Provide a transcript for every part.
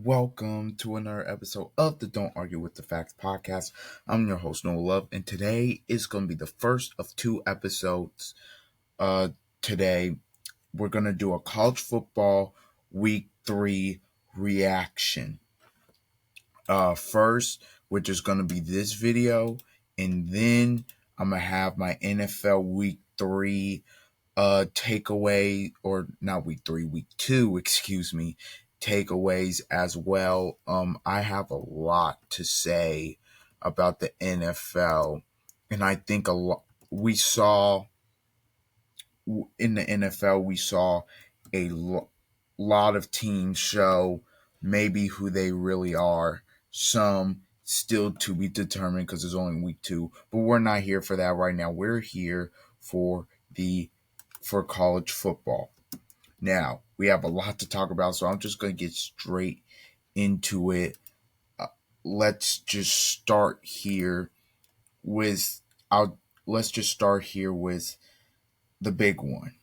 welcome to another episode of the Don't Argue with the Facts podcast. I'm your host, Noah Love, and today is going to be the first of two episodes. Today, we're going to do a college football week 3 reaction. First, which is going to be this video, and then I'm going to have my NFL week 3 takeaway, or not week 3, week 2, excuse me, takeaways as well. I have a lot to say about the NFL, and I think a lot we saw in the NFL, we saw a lot of teams show maybe who they really are. Some still to be determined because it's only week 2, but we're not here for that right now. We're here for college football. Now, we have a lot to talk about, so I'm just going to get straight into it. Let's just start here with let's just start here with the big one.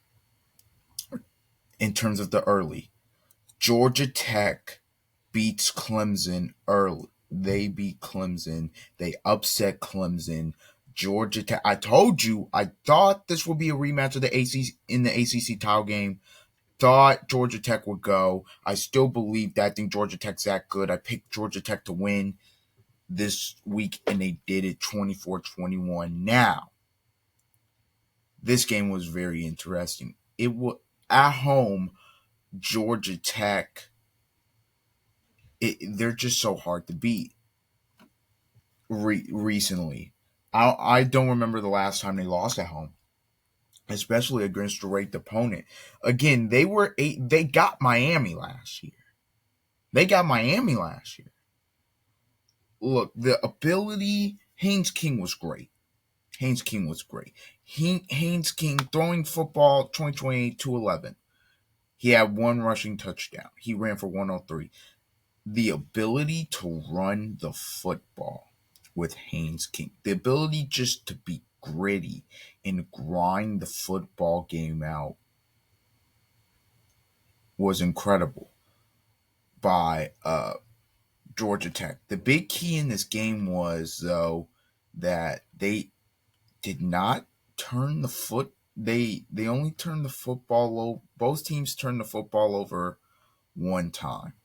In terms of the early, Georgia Tech beats Clemson early. They beat Clemson. They upset Clemson. Georgia Tech. I told you. I thought this would be a rematch of the ACC in the ACC title game. Thought Georgia Tech would go. I still believe that. I think Georgia Tech's that good. I picked Georgia Tech to win this week, and they did it 24-21. Now, this game was very interesting. It was at home. Georgia Tech, they're just so hard to beat recently. I don't remember the last time they lost at home, especially against a ranked opponent. Again, they got Miami last year. Look, the ability, Haynes King was great. Haynes King throwing football 2028-11. He had one rushing touchdown. He ran for 103. The ability to run the football with Haynes King, the ability just to be gritty and grind the football game out was incredible by Georgia Tech. The big key in this game was, though, that they did not turn the foot. They only turned the football over. Both teams turned the football over one time.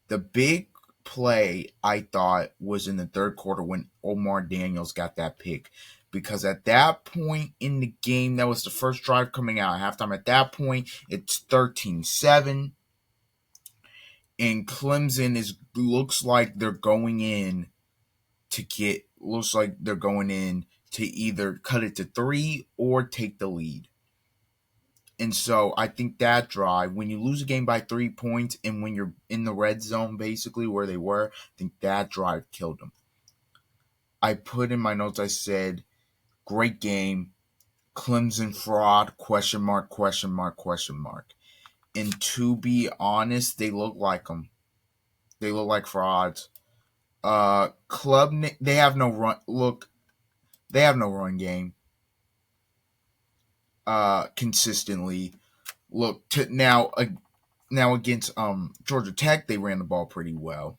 The big play, I thought, was in the third quarter when Omar Daniels got that pick. Because at that point in the game, that was the first drive coming out at halftime. At that point, it's 13-7. And Clemson looks like they're going in to either cut it to 3 or take the lead. And so I think that drive, when you lose a game by 3 points and when you're in the red zone, basically where they were, I think that drive killed them. I put in my notes, I said, great game, Clemson fraud, question mark. And to be honest, they look like them. They look like frauds. They have no run. Look, they have no run game. Consistently. Look, now against Georgia Tech, they ran the ball pretty well.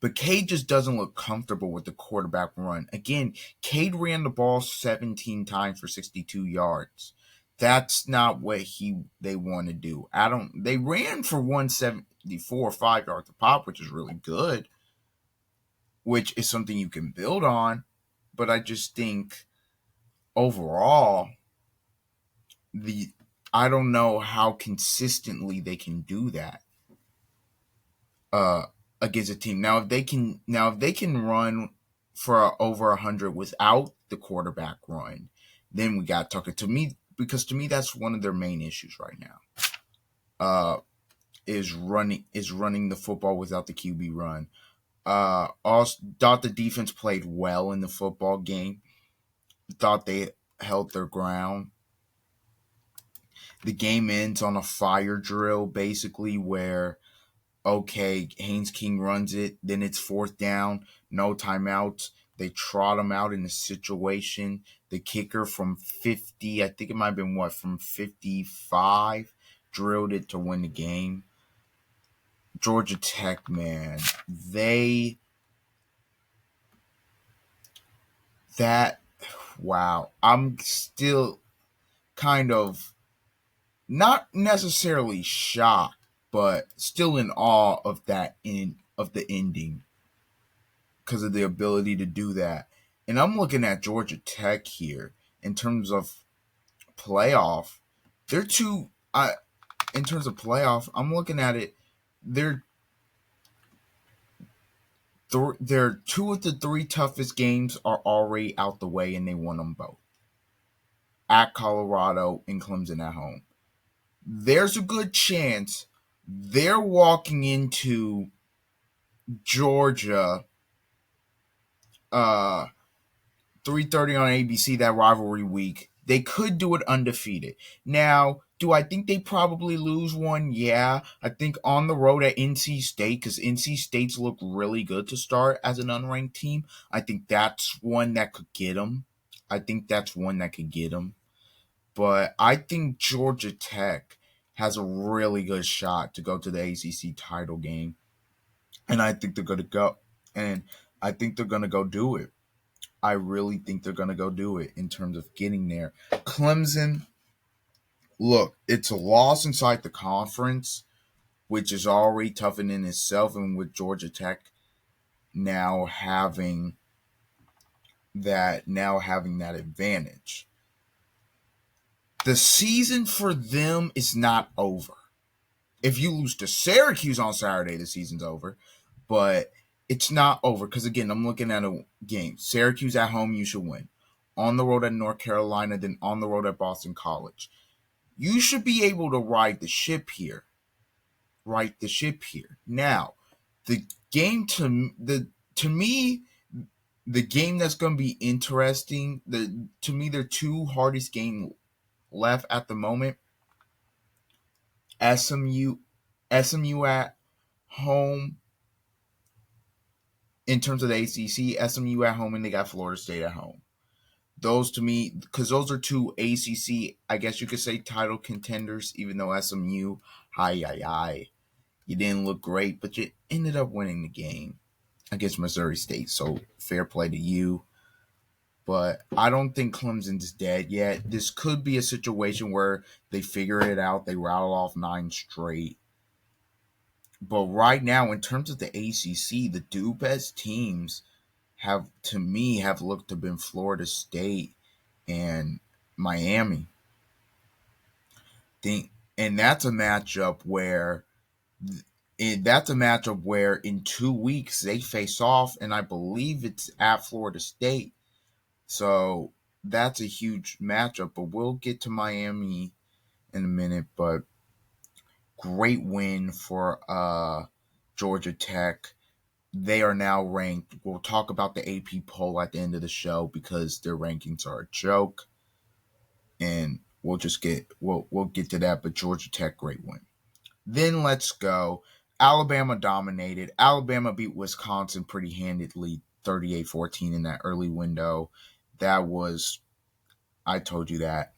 But Cade just doesn't look comfortable with the quarterback run. Again, Cade ran the ball 17 times for 62 yards. That's not what they want to do. They ran for 174 or 5 yards a pop, which is really good, which is something you can build on. But I just think overall, I don't know how consistently they can do that against a team. Now if they can run for over 100 without the quarterback run, then we got talking to me, because to me that's one of their main issues right now. Is running the football without the QB run. Also thought the defense played well in the football game. Thought they held their ground. The game ends on a fire drill, basically, where, okay, Haynes King runs it, then it's 4th down, no timeouts. They trot him out in a situation. The kicker from 50, I think it might have been from 55, drilled it to win the game. Georgia Tech, man, that wow. I'm still kind of not necessarily shocked, but still in awe of the ending because of the ability to do that. And I'm looking at Georgia Tech here in terms of playoff. They're two. In terms of playoff, I'm looking at it. They're they're two of the three toughest games are already out the way, and they won them both at Colorado and Clemson at home. There's a good chance they're walking into Georgia, 3:30 on ABC, that rivalry week. They could do it undefeated. Now, do I think they probably lose one? Yeah. I think on the road at NC State, because NC State's look really good to start as an unranked team. I think that's one that could get them. But I think Georgia Tech has a really good shot to go to the ACC title game. And I think they're going to go. And I think they're going to go do it. I really think they're going to go do it in terms of getting there. Clemson, look, it's a loss inside the conference, which is already tough in itself. And with Georgia Tech now having that advantage. The season for them is not over. If you lose to Syracuse on Saturday, the season's over. But it's not over because, again, I'm looking at a game. Syracuse at home, you should win. On the road at North Carolina, then on the road at Boston College. You should be able to ride the ship here. Now, the game to me, the game that's going to be interesting. To me, their two hardest game left at the moment. SMU at home. In terms of the ACC, SMU at home and they got Florida State at home. Those to me, because those are two ACC, I guess you could say, title contenders, even though SMU, you didn't look great, but you ended up winning the game against Missouri State. So fair play to you. But I don't think Clemson's dead yet. This could be a situation where they figure it out. They rattle off 9 straight. But right now, in terms of the ACC, the two best teams have looked to have been Florida State and Miami. And that's a matchup where in 2 weeks they face off, and I believe it's at Florida State. So that's a huge matchup. But we'll get to Miami in a minute. But great win for Georgia Tech. They are now ranked. We'll talk about the AP poll at the end of the show because their rankings are a joke, and we'll get to that. But Georgia Tech, great win. Then let's go. Alabama dominated. Alabama beat Wisconsin pretty handedly, 38-14 in that early window. That was, I told you that.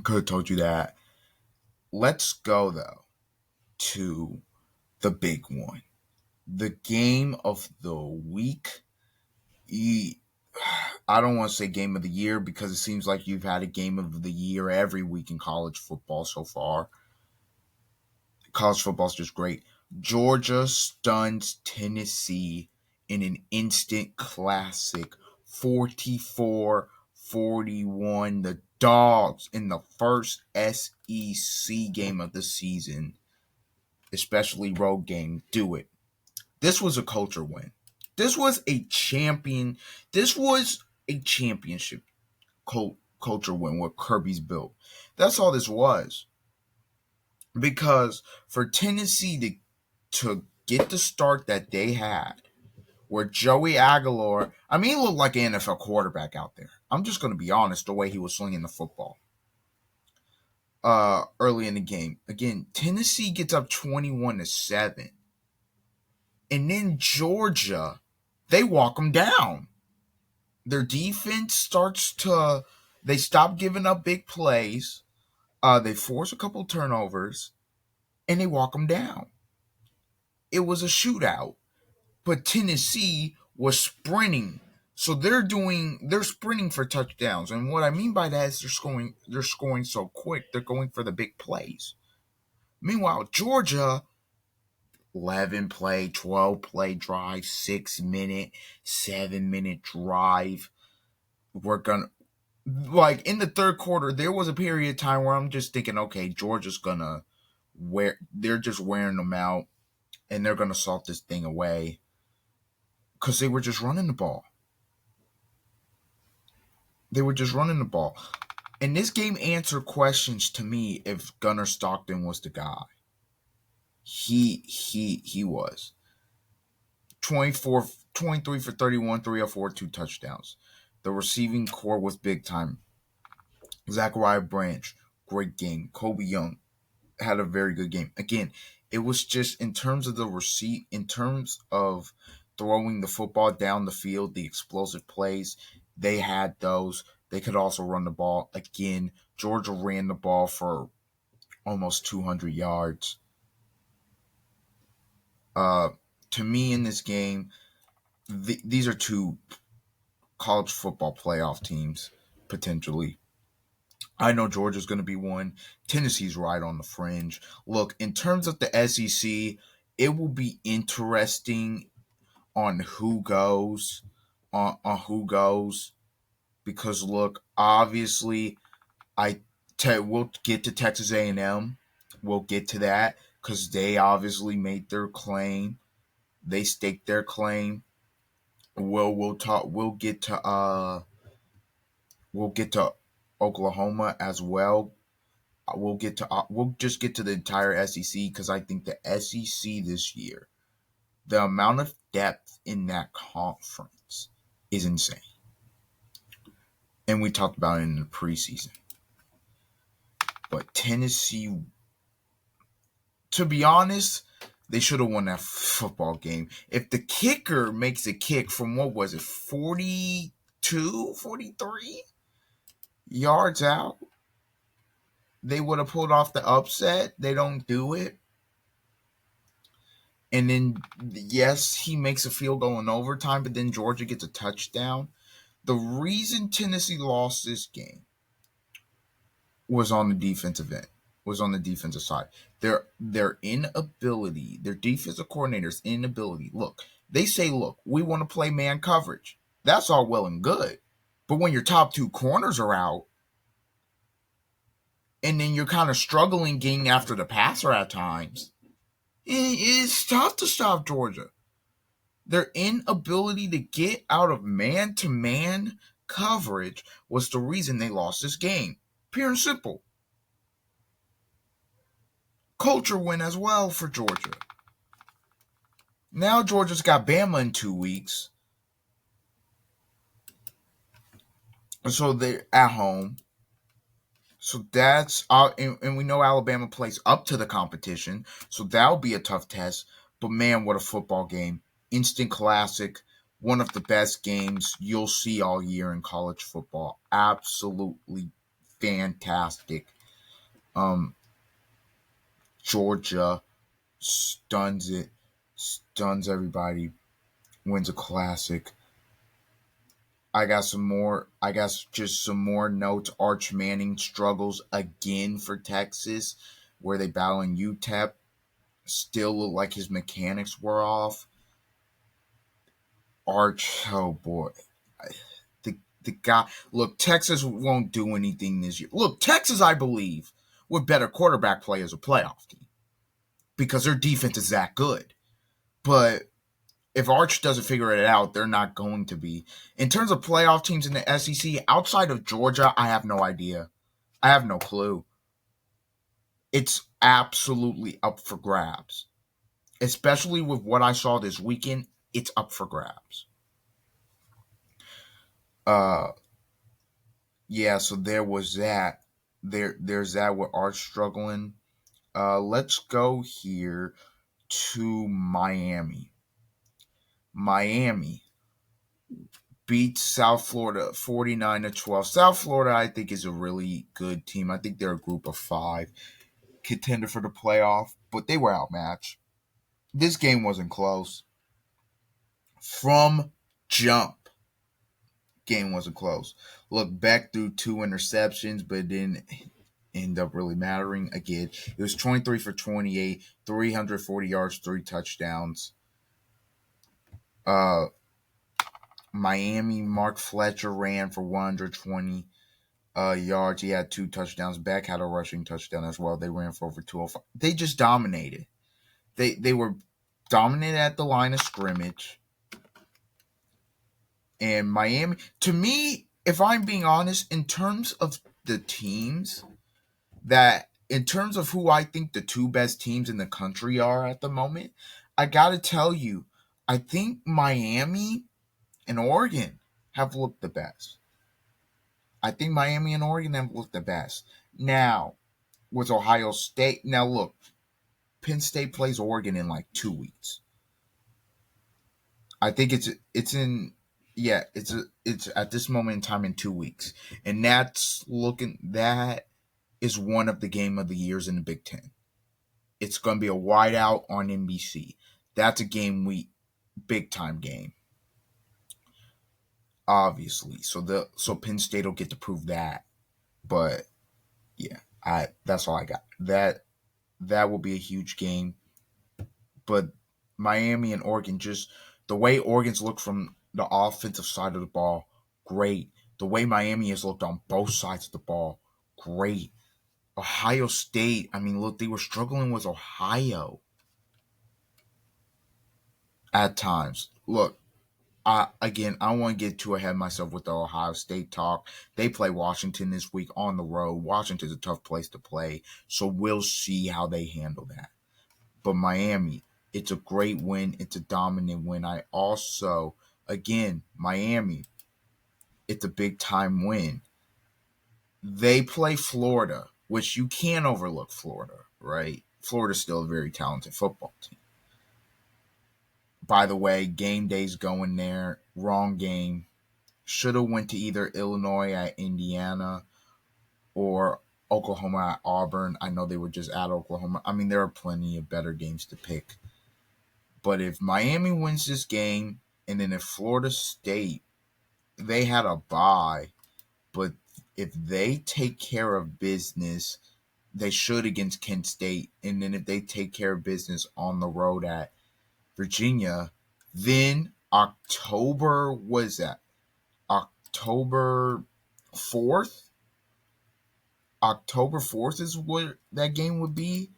Could have told you that. Let's go though to the big one. The game of the week. I don't want to say game of the year because it seems like you've had a game of the year every week in college football so far. College football is just great. Georgia stuns Tennessee in an instant classic, 44-41. The Dogs in the first SEC game of the season, especially road game, do it. This was a culture win. This was a championship culture win what Kirby's built. That's all this was. Because for Tennessee to get the start that they had, where Joey Aguilar, he looked like an NFL quarterback out there. I'm just going to be honest, the way he was swinging the football early in the game. Again, Tennessee gets up 21-7. And then Georgia, they walk them down. Their defense they stop giving up big plays. They force a couple turnovers, and they walk them down. it was a shootout. But Tennessee was sprinting. So they're sprinting for touchdowns. And what I mean by that is they're scoring so quick, they're going for the big plays. Meanwhile, Georgia, 11 play, 12 play drive, 6 minute, 7 minute drive. We're gonna like in the third quarter, there was a period of time where I'm just thinking, okay, Georgia's gonna they're just wearing them out and they're gonna salt this thing away. Because they were just running the ball. They were just running the ball. And this game answered questions to me if Gunnar Stockton was the guy. He was. 23 for 31, 304, 2 touchdowns. The receiving core was big time. Zachariah Branch, great game. Kobe Young had a very good game. Again, it was just in terms of in terms of throwing the football down the field, the explosive plays, they had those. They could also run the ball. Again, Georgia ran the ball for almost 200 yards. To me, in this game, these are two college football playoff teams, potentially. I know Georgia's going to be one. Tennessee's right on the fringe. Look, in terms of the SEC, it will be interesting on who goes, because look, obviously, we'll get to Texas A&M. We'll get to that because they obviously made their claim. They staked their claim. We'll talk. We'll get to Oklahoma as well. We'll just get to the entire SEC because I think the SEC this year, the amount of depth in that conference is insane. And we talked about it in the preseason. But Tennessee, to be honest, they should have won that football game. If the kicker makes a kick from, what was it, 42, 43 yards out, they would have pulled off the upset. They don't do it. And then, yes, he makes a field goal in overtime, but then Georgia gets a touchdown. The reason Tennessee lost this game was on the defensive end, was on the defensive side. Their inability, their defensive coordinator's inability. Look, they say, look, we want to play man coverage. That's all well and good. But when your top two corners are out, and then you're kind of struggling getting after the passer at times, it's tough to stop Georgia. Their inability to get out of man-to-man coverage was the reason they lost this game. Pure and simple. Culture win as well for Georgia. Now Georgia's got Bama in 2 weeks. So they're at home. So that's and we know Alabama plays up to the competition, so that'll be a tough test. But man, what a football game. Instant classic. One of the best games you'll see all year in college football. Absolutely fantastic. Georgia stuns everybody, wins a classic. I got some more. I guess just some more notes. Arch Manning struggles again for Texas, where they battle in UTEP. Still look like his mechanics were off. Arch, oh boy, the guy. Look, Texas won't do anything this year. Look, Texas, I believe, with better quarterback play as a playoff team because their defense is that good. But if Arch doesn't figure it out, they're not going to be. In terms of playoff teams in the SEC, outside of Georgia, I have no idea. I have no clue. It's absolutely up for grabs. Especially with what I saw this weekend, it's up for grabs. Yeah, so there was that. There's that with Arch struggling. Let's go here to Miami. Miami beats South Florida 49-12. South Florida, I think, is a really good team. I think they're a group of 5 contender for the playoff, but they were outmatched. this game wasn't close. From jump, game wasn't close. Look, Beck threw 2 interceptions, but it didn't end up really mattering. Again, it was 23 for 28, 340 yards, 3 touchdowns. Miami, Mark Fletcher ran for 120 yards. He had 2 touchdowns. Beck had a rushing touchdown as well. They ran for over 205. They just dominated. They were dominated at the line of scrimmage. And Miami, to me, if I'm being honest, in terms of the teams in terms of who I think the two best teams in the country are at the moment, I got to tell you, I think Miami and Oregon have looked the best. I think Miami and Oregon have looked the best. Now, with Ohio State, now look, Penn State plays Oregon in like 2 weeks. I think it's at this moment in time in 2 weeks, and that is one of the game of the years in the Big Ten. It's going to be a whiteout on NBC. That's a big time game, obviously. So Penn State will get to prove that. But yeah, that's all I got. That will be a huge game. But Miami and Oregon, just the way Oregon's looked from the offensive side of the ball, great. The way Miami has looked on both sides of the ball, great. Ohio State, I mean, look, they were struggling with Ohio at times. Look, I don't want to get too ahead of myself with the Ohio State talk. They play Washington this week on the road. Washington's a tough place to play, so we'll see how they handle that. But Miami, it's a great win. It's a dominant win. Miami, it's a big time win. They play Florida, which you can't overlook Florida, right? Florida's still a very talented football team. By the way, game day's going there. Wrong game. Should have went to either Illinois at Indiana or Oklahoma at Auburn. I know they were just at Oklahoma. I mean, there are plenty of better games to pick. But if Miami wins this game, and then if Florida State, they had a bye, but if they take care of business, they should against Kent State. And then if they take care of business on the road at Virginia, then October, what is that? October 4th? October 4th is what that game would be.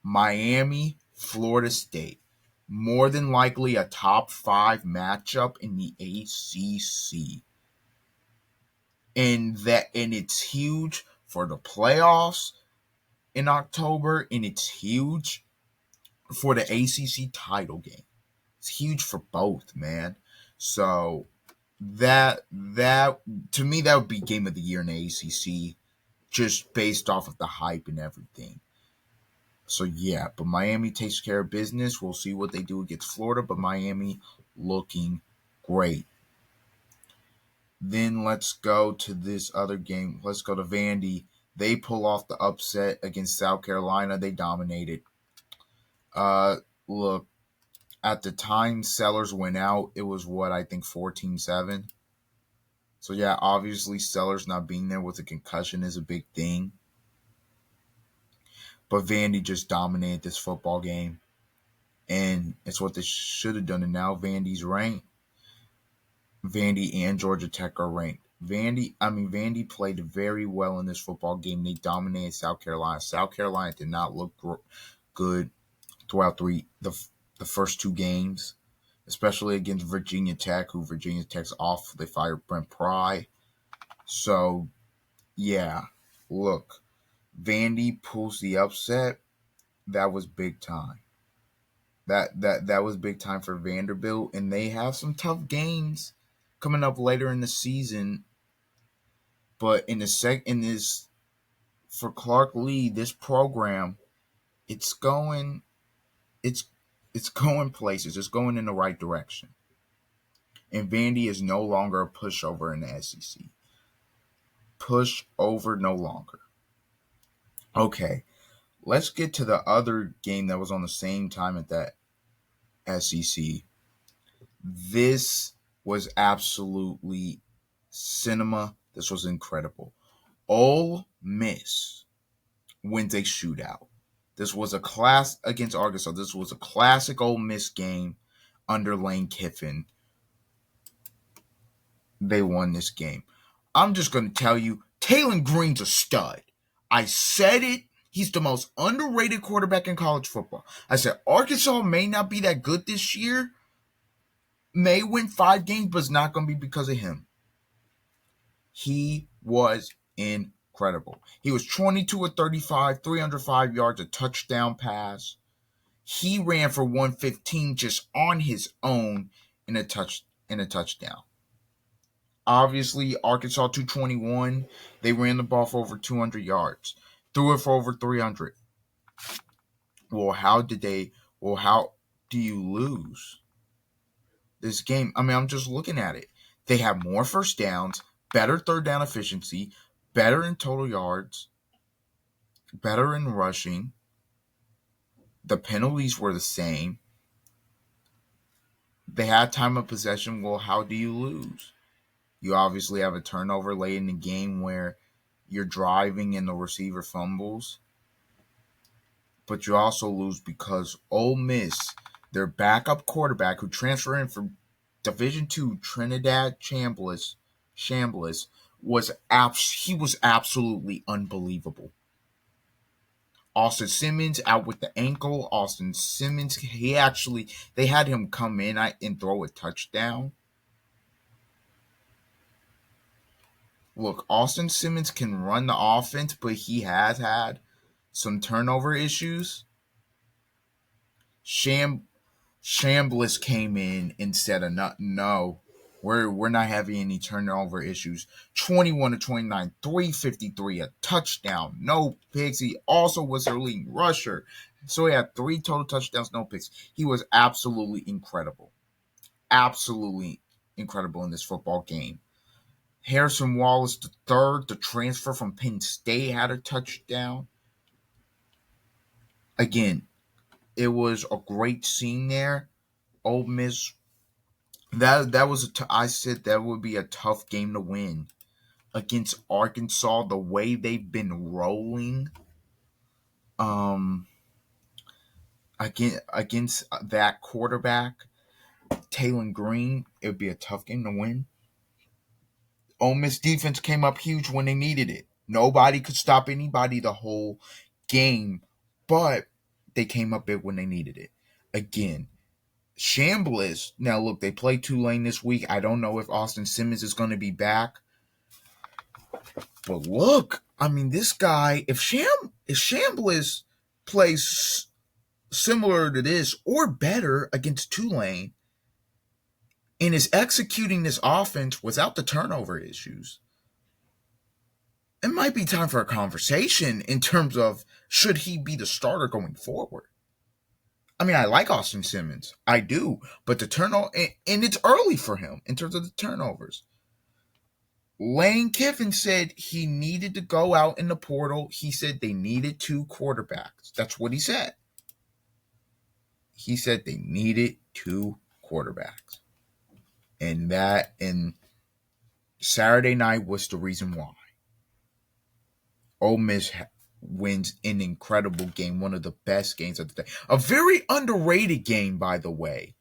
Miami, Florida State. More than likely a top 5 matchup in the ACC. And it's huge for the playoffs in October, and it's huge for the ACC title game. It's huge for both, man. So that to me, that would be game of the year in the ACC, just based off of the hype and everything. So yeah, but Miami takes care of business. We'll see what they do against Florida, but Miami looking great. Then let's go to this other game. Let's go to Vandy. They pull off the upset against South Carolina. They dominated. Look, at the time Sellers went out, it was what, I think 14-7. So yeah, obviously Sellers not being there with a concussion is a big thing. But Vandy just dominated this football game. And it's what they should have done. And now Vandy's ranked. Vandy and Georgia Tech are ranked. Vandy played very well in this football game. They dominated South Carolina. South Carolina did not look good throughout the first 2 games, especially against Virginia Tech, who Virginia Tech's off. They fired Brent Pry. So, yeah, look, Vandy pulls the upset. That was big time. That was big time for Vanderbilt, and they have some tough games coming up later in the season. But for Clark Lee, this program, it's going places. It's going in the right direction. And Vandy is no longer a pushover in the SEC. Pushover no longer. Okay, let's get to the other game that was on the same time at that. SEC. This was absolutely cinema. This was incredible. Ole Miss wins a shootout. This was a class against Arkansas. This was a classic Ole Miss game under Lane Kiffin. They won this game. I'm just going to tell you, Taylor Green's a stud. I said it. He's the most underrated quarterback in college football. I said Arkansas may not be that good this year, may win 5 games, but it's not going to be because of him. He was incredible. He was 22 of 35, 305 yards, a touchdown pass. He ran for 115 just on his own in a touchdown. Obviously, Arkansas 221. They ran the ball for over 200 yards, threw it for over 300. Well, how do you lose this game? I mean, I'm just looking at it. They have more first downs, better third down efficiency, better in total yards, better in rushing. The penalties were the same. They had time of possession. Well, how do you lose? You obviously have a turnover late in the game where you're driving and the receiver fumbles. But you also lose because Ole Miss, their backup quarterback who transferred in from Division II Trinidad Chambliss, he was absolutely unbelievable. Austin Simmons out with the ankle. Austin Simmons, they had him come in and throw a touchdown. Look, Austin Simmons can run the offense, but he has had some turnover issues. Chambliss came in and said, "No, we're not having any turnover issues." 21 to 29, 353, a touchdown, no picks. He also was their leading rusher, so he had 3 total touchdowns, no picks. He was absolutely incredible in this football game. Harrison Wallace III, the transfer from Penn State, had a touchdown. Again, it was a great scene there. Ole Miss, that was I said that would be a tough game to win against Arkansas. The way they've been rolling, against that quarterback, Taylor Green, it would be a tough game to win. Ole Miss defense came up huge when they needed it. Nobody could stop anybody the whole game, but they came up big when they needed it. Again, Chambliss. Now look, they play Tulane this week. I don't know if Austin Simmons is going to be back, but look, I mean, this guy. If Chambliss plays similar to this or better against Tulane, and is executing this offense without the turnover issues, it might be time for a conversation in terms of should he be the starter going forward. I mean, I like Austin Simmons. I do. But the turnover, and it's early for him in terms of the turnovers. Lane Kiffin said he needed to go out in the portal. He said they needed 2 quarterbacks. That's what he said. He said they needed 2 quarterbacks. And Saturday night was the reason why. Ole Miss wins an incredible game, one of the best games of the day. A very underrated game, by the way.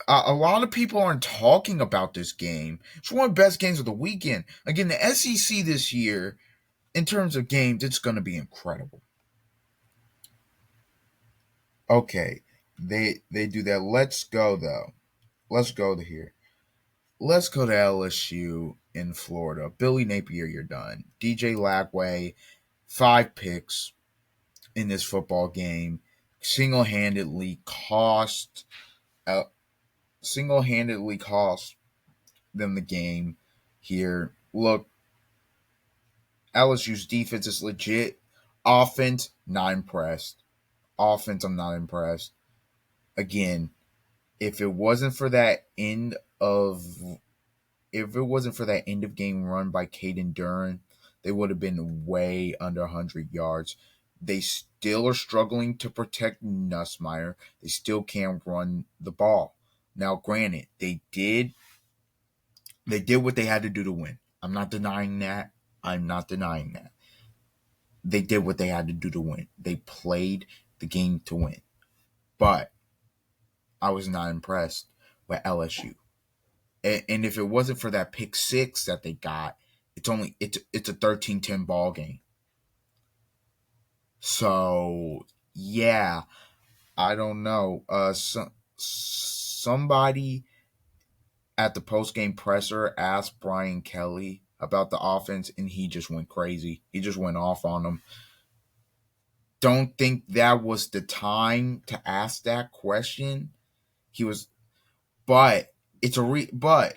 A lot of people aren't talking about this game. It's one of the best games of the weekend. Again, the SEC this year, in terms of games, it's going to be incredible. Okay, they do that. Let's go, though. Let's go to here. Let's go to LSU in Florida. Billy Napier, you're done. DJ Lagway, 5 picks in this football game. Single-handedly cost them the game here. Look, LSU's defense is legit. Offense, not impressed. I'm not impressed. Again, if it wasn't for that end of game run by Caden Duran, they would have been way under 100 yards. They still are struggling to protect Nussmeier. They still can't run the ball. Now, granted, they did what they had to do to win. I'm not denying that. I'm not denying that. They did what they had to do to win. They played the game to win. But I was not impressed with LSU. And if it wasn't for that pick six that they got, it's a 13-10 ball game. So yeah, I don't know. Somebody at the post game presser asked Brian Kelly about the offense, and he just went crazy. He just went off on them. Don't think that was the time to ask that question. He was, but but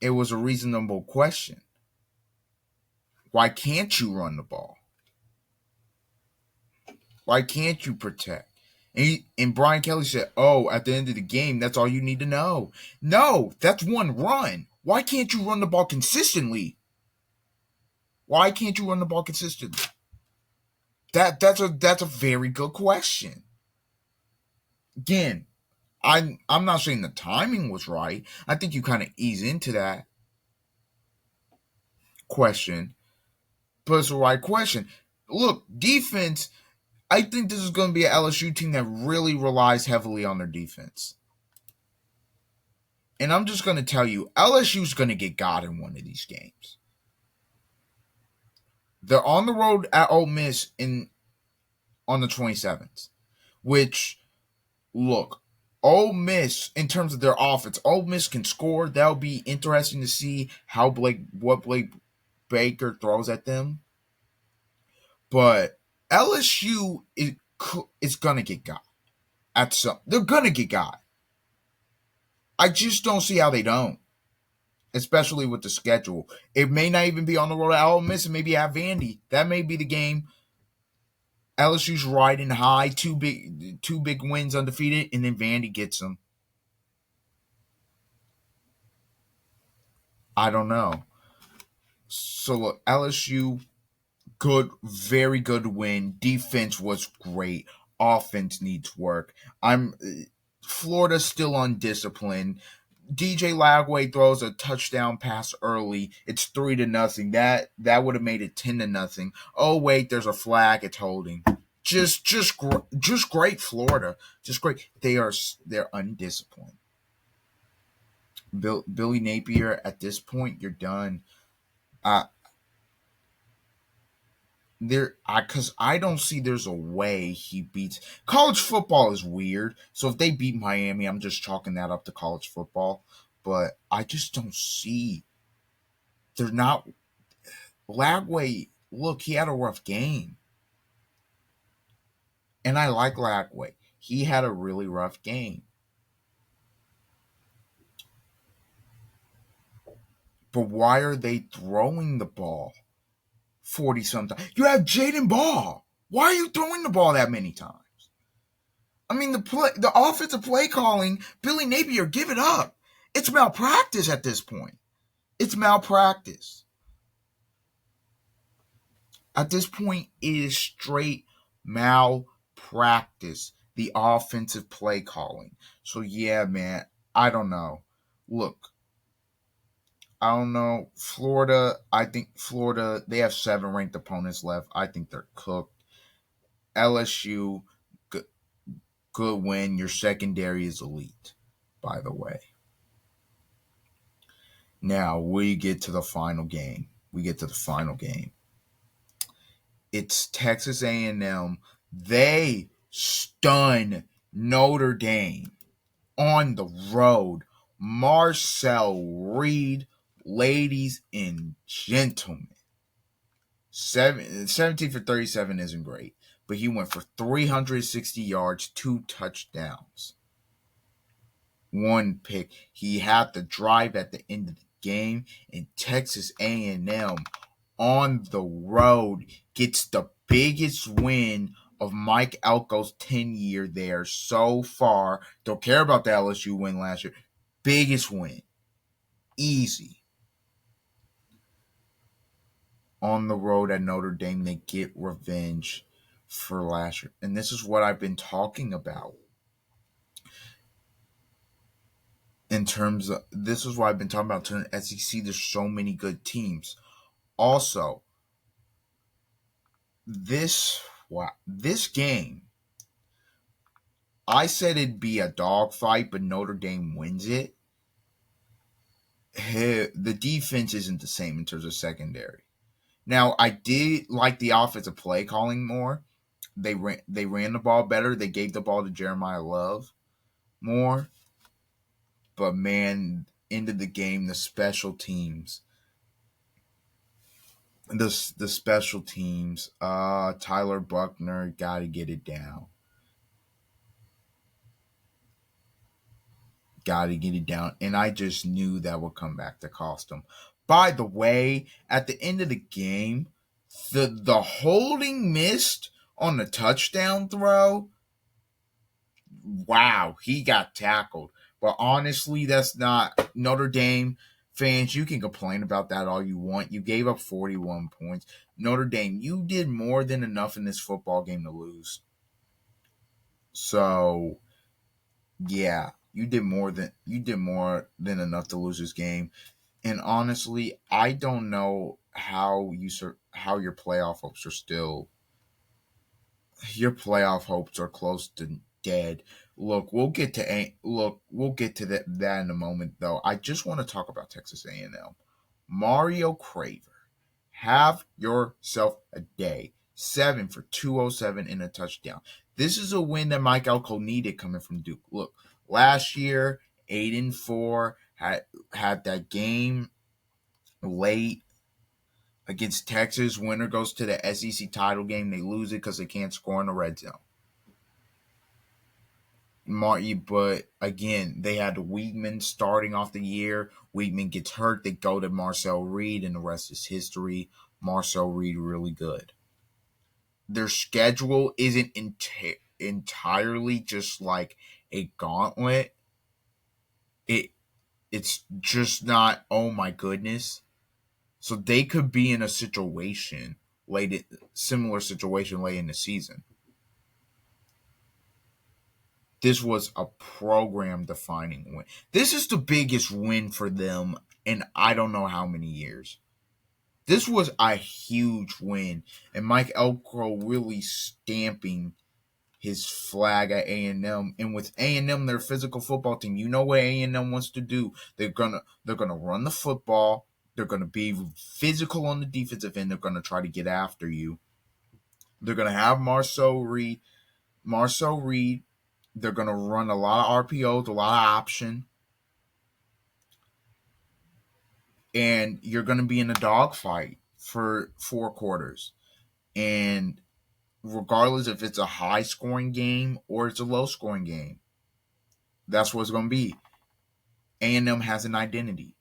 it was a reasonable question. Why can't you run the ball? Why can't you protect? And Brian Kelly said, "Oh, at the end of the game, that's all you need to know." No, that's one run. Why can't you run the ball consistently? Why can't you run the ball consistently? That's a very good question. Again, I'm not saying the timing was right. I think you kind of ease into that question, but it's the right question. Look, defense. I think this is going to be an LSU team that really relies heavily on their defense. And I'm just going to tell you, LSU's going to get got in one of these games. They're on the road at Ole Miss on the 27th, which, look, Ole Miss, in terms of their offense, Ole Miss can score. That'll be interesting to see what Blake Baker throws at them. But LSU is going to get got. They're going to get got. I just don't see how they don't. Especially with the schedule. It may not even be on the road at Ole Miss and maybe at Vandy. That may be the game. LSU's riding high, two big wins undefeated, and then Vandy gets them. I don't know. So look, LSU, very good win. Defense was great. Offense needs work. Florida's still undisciplined. DJ Lagway throws a touchdown pass early. It's 3-0. That would have made it 10-0. Oh wait, there's a flag. It's holding. Just great Florida. Just great. They're undisciplined. Billy Napier, at this point, you're done. Because I don't see there's a way he beats. College football is weird. So if they beat Miami, I'm just chalking that up to college football. But I just don't see. They're not. Lagway, look, he had a rough game. And I like Lagway. He had a really rough game. But why are they throwing the ball 40 sometimes? You have Jaden Ball. Why are you throwing the ball that many times? I mean, the offensive play calling, Billy Napier, give it up. It's malpractice at this point. It's malpractice. At this point, it is straight malpractice, the offensive play calling. So, yeah, man, I don't know. Look, I don't know. I think Florida, they have 7 ranked opponents left. I think they're cooked. LSU, good win. Your secondary is elite, by the way. Now, we get to the final game. It's Texas A&M. They stun Notre Dame on the road. Marcel Reed, ladies and gentlemen. 17 for 37 isn't great, but he went for 360 yards, 2 touchdowns, 1 pick. He had the drive at the end of the game, and Texas A&M on the road gets the biggest win of Mike Elko's tenure there so far. Don't care about the LSU win last year. Biggest win. Easy. On the road at Notre Dame, they get revenge. for last year. And this is what I've been talking about in terms of this is what I've been talking about in the SEC. There's so many good teams. Also, this game, I said it'd be a dogfight, but Notre Dame wins it. The defense isn't the same in terms of secondary. Now, I did like the offensive play calling more. They ran the ball better. They gave the ball to Jeremiah Love more. But man, into the game, the special teams. The special teams. Tyler Buckner got to get it down. Got to get it down. And I just knew that would come back to cost him. By the way, at the end of the game, the holding missed on the touchdown throw. Wow, he got tackled. But honestly, that's not Notre Dame fans. You can complain about that all you want. You gave up 41 points. Notre Dame, you did more than enough in this football game to lose. So, yeah, you did more than enough to lose this game. And honestly, I don't know how your playoff hopes are close to dead. We'll get to that in a moment though. I just want to talk about Texas A&M. Mario Craver, have yourself a day. 7 for 207 and a touchdown. This is a win that Mike Elko needed coming from Duke. Look, last year 8-4 had that game late against Texas. Winner goes to the SEC title game. They lose it because they can't score in the red zone. But again, they had Weigman starting off the year. Weigman gets hurt. They go to Marcel Reed, and the rest is history. Marcel Reed really good. Their schedule isn't entirely just like a gauntlet. It's just not. Oh my goodness. So they could be in a similar situation late in the season. This was a program defining win. This is the biggest win for them in I don't know how many years. This was a huge win, and Mike Elko really stamping his flag at A&M. And with A&M, their physical football team, you know what A&M wants to do. They're gonna run the football. They're gonna be physical on the defensive end. They're gonna try to get after you. They're gonna have Marcel Reed. They're gonna run a lot of RPOs, a lot of option, and you're gonna be in a dogfight for 4 quarters. And regardless if it's a high scoring game or it's a low scoring game, that's what it's gonna be. A&M has an identity.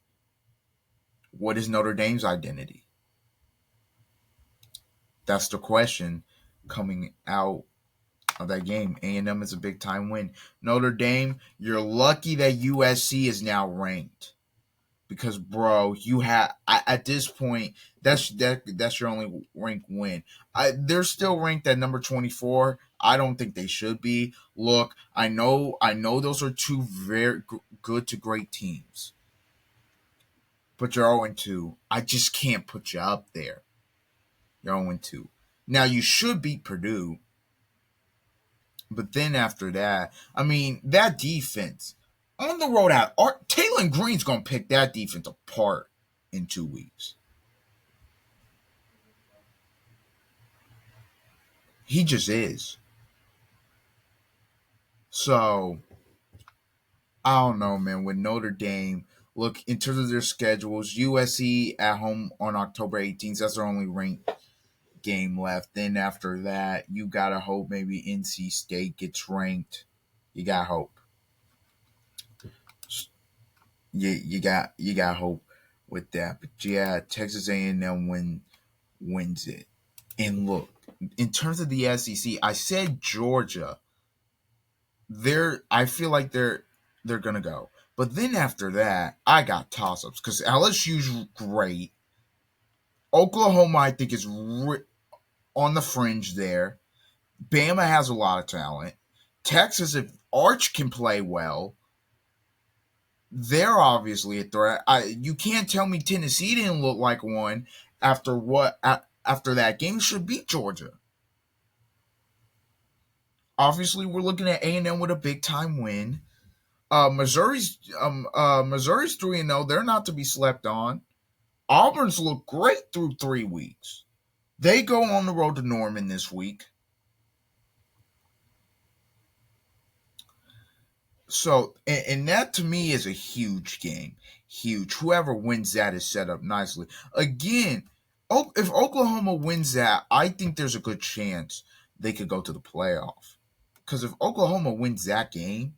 What is Notre Dame's identity? That's the question coming out of that game. A&M is a big time win. Notre Dame, you're lucky that USC is now ranked. Because bro, you have at this point that's your only ranked win. They're still ranked at number 24. I don't think they should be. Look, I know those are two very good to great teams, but you're 0-2. I just can't put you up there. You're 0-2. Now you should beat Purdue, but then after that, I mean that defense on the road out. Taylor Green's gonna pick that defense apart in 2 weeks. He just is. So I don't know, man. With Notre Dame, look in terms of their schedules, USC at home on October 18th. That's their only ranked game left. Then after that, you gotta hope maybe NC State gets ranked. You gotta hope. You got hope with that. But yeah, Texas A&M wins it. And look, in terms of the SEC, I said Georgia. I feel like they're gonna go. But then after that, I got toss ups because LSU's great. Oklahoma, I think, is on the fringe there. Bama has a lot of talent. Texas, if Arch can play well, they're obviously a threat. You can't tell me Tennessee didn't look like one after that game. Should beat Georgia. Obviously, we're looking at A&M with a big time win. Missouri's 3-0. They're not to be slept on. Auburn's looked great through 3 weeks. They go on the road to Norman this week. So, and that to me is a huge game. Huge. Whoever wins that is set up nicely. Again, if Oklahoma wins that, I think there's a good chance they could go to the playoff. Because if Oklahoma wins that game,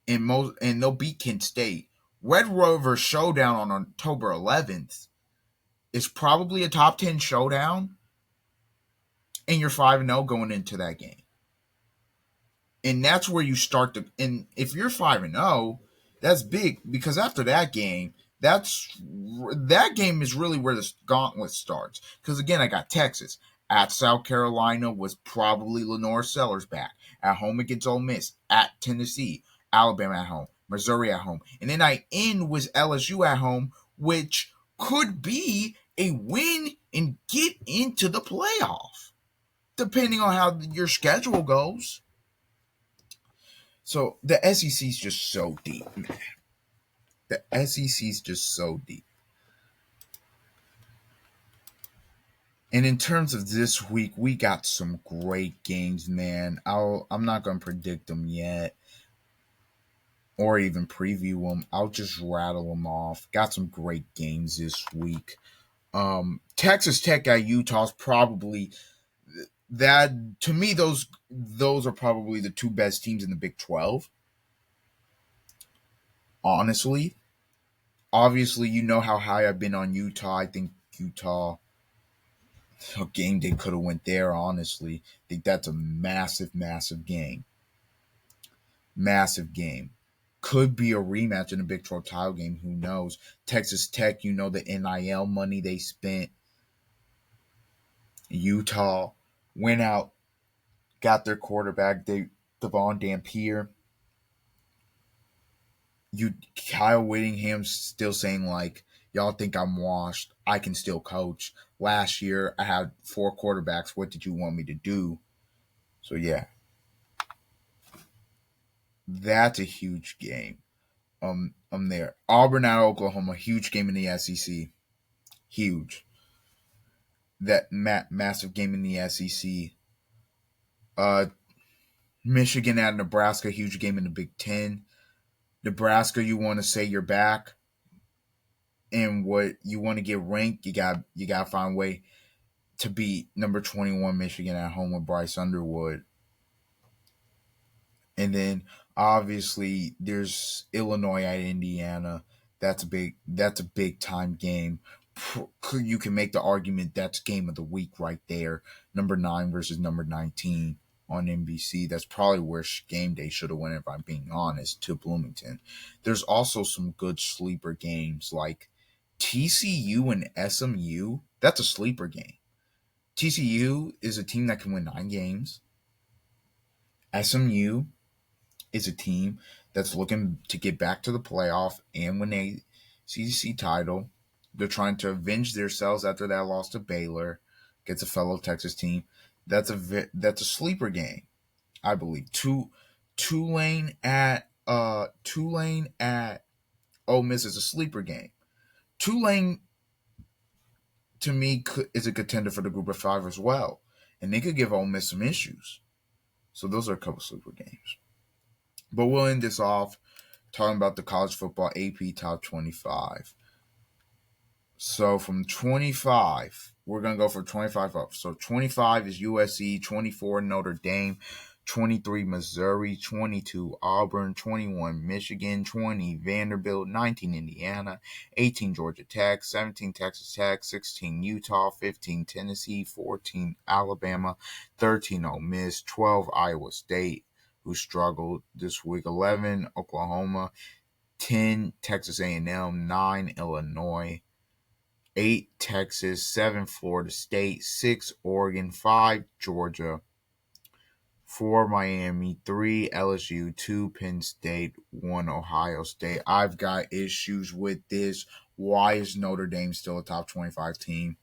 and they'll beat Kent State, Red Rover Showdown on October 11th is probably a top 10 showdown, and you're 5-0 going into that game. And that's where you start to. And if you're 5-0, that's big because after that game, that game is really where the gauntlet starts. Because again, I got Texas at South Carolina was probably Lenore Sellers back at home against Ole Miss at Tennessee, Alabama at home, Missouri at home, and then I end with LSU at home, which could be a win and get into the playoff, depending on how your schedule goes. So the SEC is just so deep, man. The SEC is just so deep. And in terms of this week, we got some great games, man. I'm not going to predict them yet or even preview them. I'll just rattle them off. Got some great games this week. Texas Tech at Utah's probably that to me. Those are probably the two best teams in the Big 12. Honestly, obviously, you know how high I've been on Utah. I think Utah a game they could have went there. Honestly, I think that's a massive, massive game. Massive game. Could be a rematch in a Big 12 title game. Who knows? Texas Tech, you know the NIL money they spent. Utah went out, got their quarterback, Devon Dampier. Kyle Whittingham's still saying like, y'all think I'm washed. I can still coach. Last year I had 4 quarterbacks. What did you want me to do? So yeah, that's a huge game. I'm there. Auburn at Oklahoma, huge game in the SEC. Huge. That massive game in the SEC. Uh, Michigan at Nebraska, huge game in the Big Ten. Nebraska, you want to say you're back, and what you want to get ranked, you got to find a way to beat number 21 Michigan at home with Bryce Underwood. And then obviously there's Illinois at Indiana. That's a big time game. You can make the argument that's game of the week right there. Number 9 versus number 19 on NBC. That's probably where game day should have went, if I'm being honest, to Bloomington. There's also some good sleeper games like TCU and SMU. That's a sleeper game. TCU is a team that can win 9 games. SMU is a team that's looking to get back to the playoff and win a CCC title. They're trying to avenge themselves after that loss to Baylor against a fellow Texas team. That's a sleeper game, I believe. Tulane at Ole Miss is a sleeper game. Tulane to me is a contender for the Group of 5 as well, and they could give Ole Miss some issues. So those are a couple sleeper games. But we'll end this off talking about the college football AP Top 25. So from 25, we're going to go for 25 up. So 25 is USC, 24 Notre Dame, 23 Missouri, 22 Auburn, 21 Michigan, 20 Vanderbilt, 19 Indiana, 18 Georgia Tech, 17 Texas Tech, 16 Utah, 15 Tennessee, 14 Alabama, 13 Ole Miss, 12 Iowa State, who struggled this week, 11 Oklahoma, 10 Texas A&M, 9 Illinois, 8 Texas, 7 Florida State, 6 Oregon, 5 Georgia, 4 Miami, 3 LSU, 2 Penn State, 1 Ohio State. I've got issues with this. Why is Notre Dame still a top 25 team?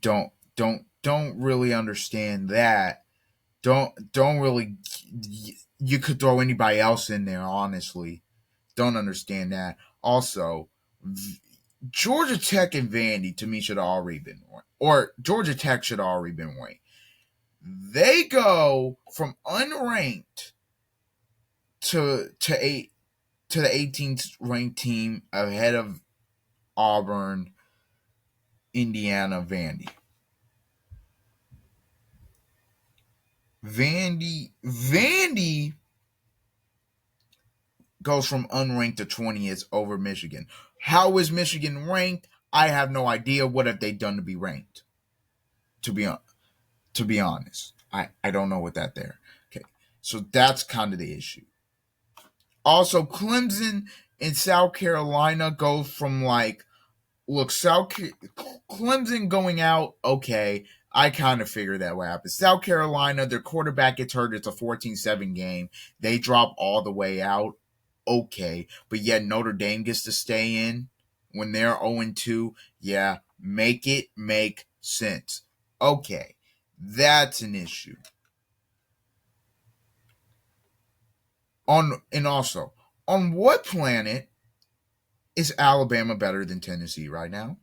Don't really understand that. Don't really. You could throw anybody else in there, honestly. Don't understand that. Also, Georgia Tech and Vandy to me should have already been ranked, or Georgia Tech should have already been ranked. They go from unranked to the 18th ranked team ahead of Auburn, Indiana, Vandy. Vandy goes from unranked to 20th over Michigan. How is Michigan ranked? I have no idea. What have they done to be ranked? To be honest, I don't know what that there. Okay, so that's kind of the issue. Also, Clemson and South Carolina go from like, look, Clemson going out, okay, I kind of figured that would happen. South Carolina, their quarterback gets hurt. It's a 14-7 game. They drop all the way out. Okay. But yet Notre Dame gets to stay in when they're 0-2. Yeah, make it make sense. Okay. That's an issue. And also, on what planet is Alabama better than Tennessee right now?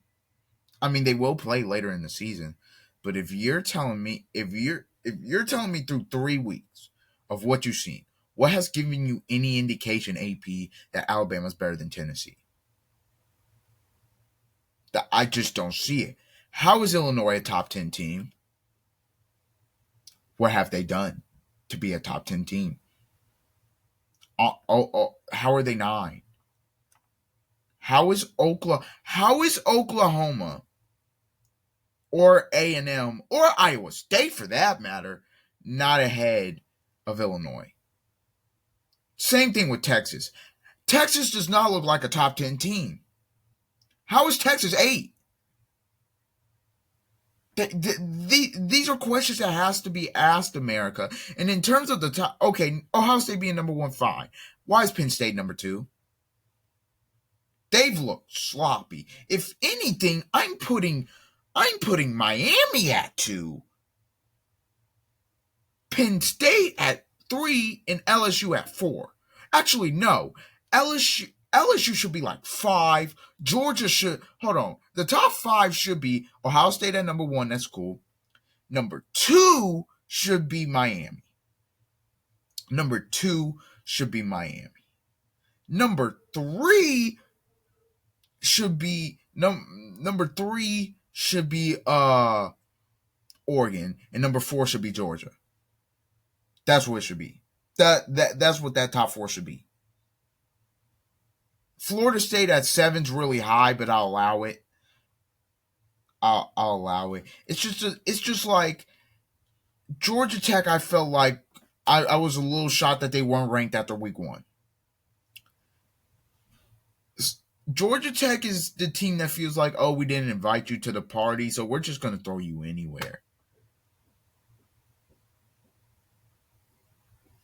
I mean, they will play later in the season, but if you're telling me through 3 weeks of what you've seen, what has given you any indication, AP, that Alabama's better than Tennessee? That I just don't see it. How is Illinois a top 10 team? What have they done to be a top 10 team? How are they 9? How is Oklahoma or A&M or Iowa State for that matter not ahead of Illinois? Same thing with Texas. Texas does not look like a top 10 team. How is Texas 8? These are questions that has to be asked, America. And in terms of the top, okay, Ohio State being number 1, fine. Why is Penn State number 2? They've looked sloppy. If anything, I'm putting Miami at 2, Penn State at 3, and LSU at 4. Actually, no. LSU should be like 5. Georgia should, hold on. The top 5 should be Ohio State at number 1. That's cool. Number 2 should be Miami. Number 3 should be Oregon, and number 4 should be Georgia. That's what it should be. That's what that top 4 should be. Florida State at 7's really high, but I'll allow it. I'll allow it. It's just like Georgia Tech. I felt like I was a little shocked that they weren't ranked after week 1. Georgia Tech is the team that feels like, oh, we didn't invite you to the party, so we're just going to throw you anywhere.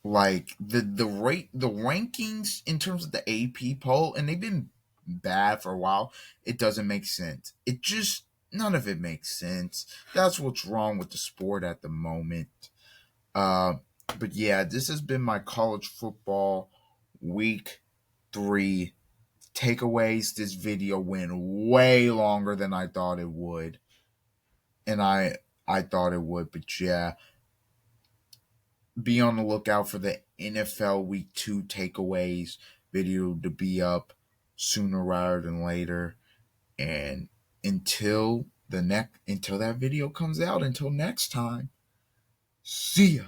Like the rankings in terms of the AP poll, and they've been bad for a while. It doesn't make sense. None of it makes sense. That's what's wrong with the sport at the moment. But yeah, this has been my college football week 3 takeaways. This video went way longer than I thought it would, and I thought it would. But yeah, be on the lookout for the NFL Week 2 takeaways video to be up sooner rather than later. And until that video comes out, until next time, see ya.